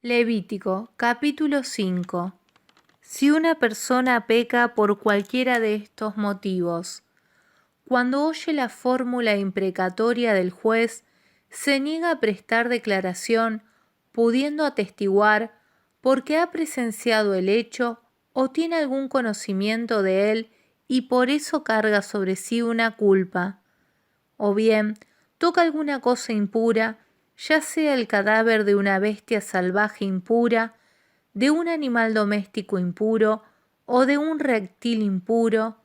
Levítico, capítulo 5. Si una persona peca por cualquiera de estos motivos, cuando oye la fórmula imprecatoria del juez, se niega a prestar declaración, pudiendo atestiguar porque ha presenciado el hecho o tiene algún conocimiento de él y por eso carga sobre sí una culpa. O bien, toca alguna cosa impura, ya sea el cadáver de una bestia salvaje impura, de un animal doméstico impuro o de un reptil impuro,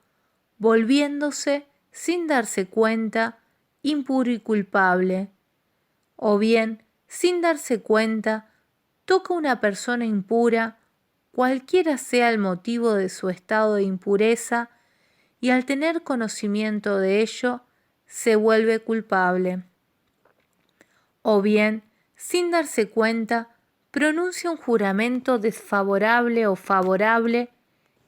volviéndose, sin darse cuenta, impuro y culpable. O bien, sin darse cuenta, toca una persona impura, cualquiera sea el motivo de su estado de impureza, y al tener conocimiento de ello, se vuelve culpable. O bien, sin darse cuenta, pronuncia un juramento desfavorable o favorable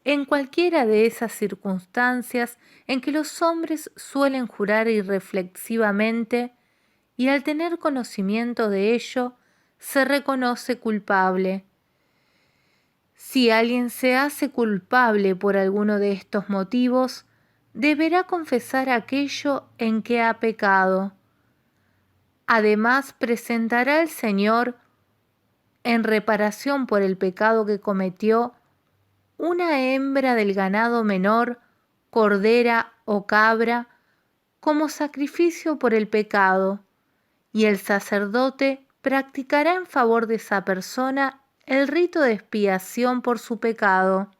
en cualquiera de esas circunstancias en que los hombres suelen jurar irreflexivamente, y al tener conocimiento de ello, se reconoce culpable. Si alguien se hace culpable por alguno de estos motivos, deberá confesar aquello en que ha pecado. Además, presentará al Señor, en reparación por el pecado que cometió, una hembra del ganado menor, cordera o cabra, como sacrificio por el pecado, y el sacerdote practicará en favor de esa persona el rito de expiación por su pecado.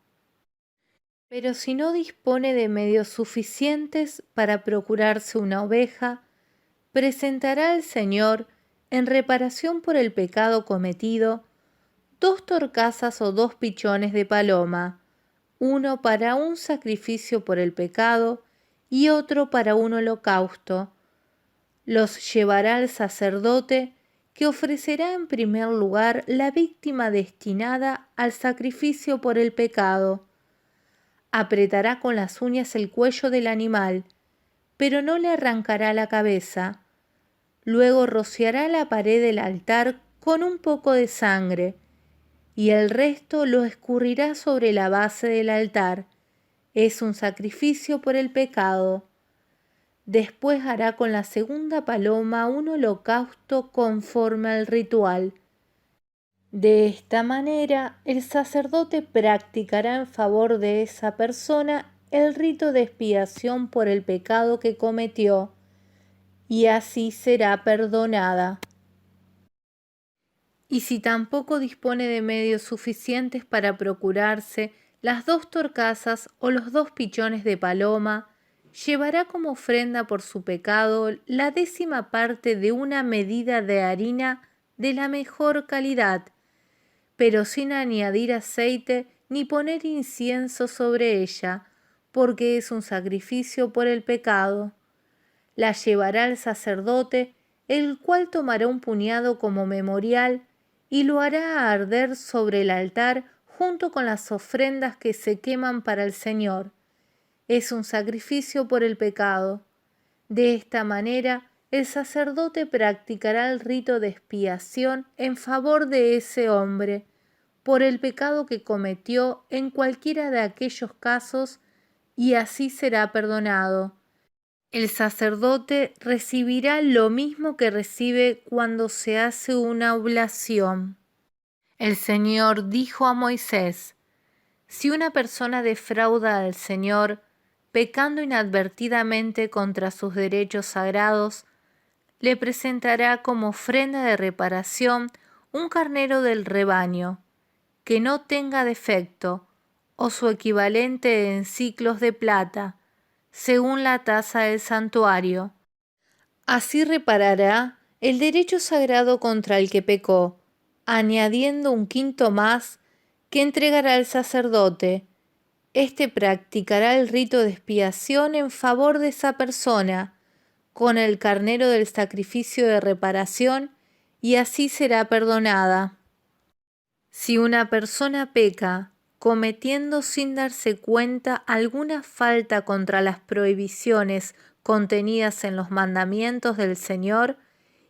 Pero si no dispone de medios suficientes para procurarse una oveja, presentará al Señor, en reparación por el pecado cometido, 2 torcasas o 2 pichones de paloma, uno para un sacrificio por el pecado y otro para un holocausto. Los llevará al sacerdote, que ofrecerá en primer lugar la víctima destinada al sacrificio por el pecado. Apretará con las uñas el cuello del animal, pero no le arrancará la cabeza. Luego rociará la pared del altar con un poco de sangre, y el resto lo escurrirá sobre la base del altar. Es un sacrificio por el pecado. Después hará con la segunda paloma un holocausto conforme al ritual. De esta manera, el sacerdote practicará en favor de esa persona el rito de expiación por el pecado que cometió, y así será perdonada. Y si tampoco dispone de medios suficientes para procurarse las 2 torcasas o los 2 pichones de paloma, llevará como ofrenda por su pecado la 10ª parte de una medida de harina de la mejor calidad, pero sin añadir aceite ni poner incienso sobre ella, porque es un sacrificio por el pecado. La llevará al sacerdote, el cual tomará un puñado como memorial y lo hará arder sobre el altar junto con las ofrendas que se queman para el Señor. Es un sacrificio por el pecado. De esta manera, el sacerdote practicará el rito de expiación en favor de ese hombre, por el pecado que cometió en cualquiera de aquellos casos, y así será perdonado. El sacerdote recibirá lo mismo que recibe cuando se hace una oblación. El Señor dijo a Moisés: si una persona defrauda al Señor, pecando inadvertidamente contra sus derechos sagrados, le presentará como ofrenda de reparación un carnero del rebaño, que no tenga defecto, o su equivalente en siclos de plata, según la tasa del santuario. Así reparará el derecho sagrado contra el que pecó, añadiendo un quinto más que entregará al sacerdote. Este practicará el rito de expiación en favor de esa persona, con el carnero del sacrificio de reparación, y así será perdonada. Si una persona peca, cometiendo sin darse cuenta alguna falta contra las prohibiciones contenidas en los mandamientos del Señor,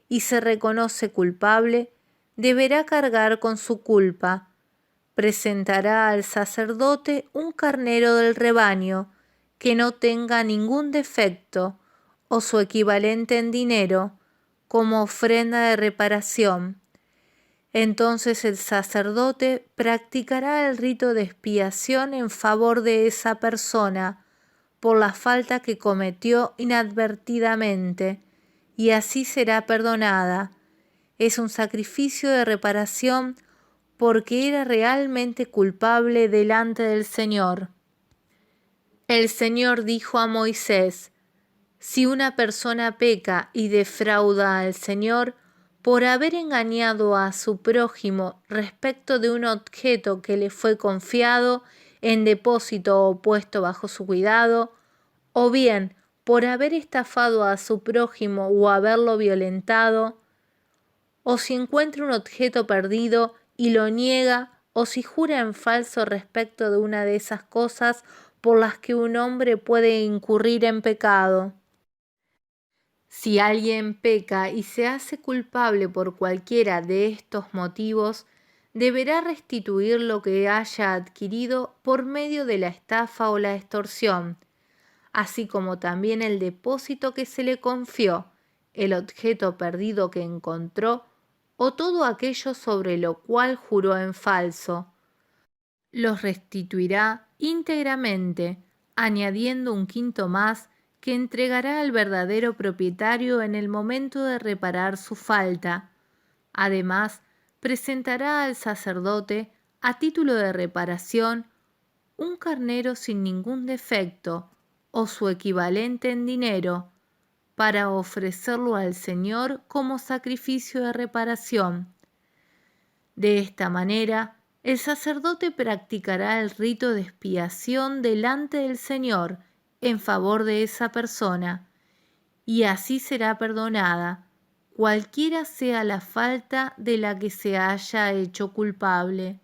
y se reconoce culpable, deberá cargar con su culpa. Presentará al sacerdote un carnero del rebaño que no tenga ningún defecto o su equivalente en dinero como ofrenda de reparación. Entonces el sacerdote practicará el rito de expiación en favor de esa persona por la falta que cometió inadvertidamente, y así será perdonada. Es un sacrificio de reparación porque era realmente culpable delante del Señor. El Señor dijo a Moisés: si una persona peca y defrauda al Señor por haber engañado a su prójimo respecto de un objeto que le fue confiado en depósito o puesto bajo su cuidado, o bien por haber estafado a su prójimo o haberlo violentado, o si encuentra un objeto perdido y lo niega, o si jura en falso respecto de una de esas cosas por las que un hombre puede incurrir en pecado. Si alguien peca y se hace culpable por cualquiera de estos motivos, deberá restituir lo que haya adquirido por medio de la estafa o la extorsión, así como también el depósito que se le confió, el objeto perdido que encontró o todo aquello sobre lo cual juró en falso. Los restituirá íntegramente, añadiendo un quinto más que entregará al verdadero propietario en el momento de reparar su falta. Además, presentará al sacerdote, a título de reparación, un carnero sin ningún defecto o su equivalente en dinero, para ofrecerlo al Señor como sacrificio de reparación. De esta manera, el sacerdote practicará el rito de expiación delante del Señor en favor de esa persona, y así será perdonada, cualquiera sea la falta de la que se haya hecho culpable.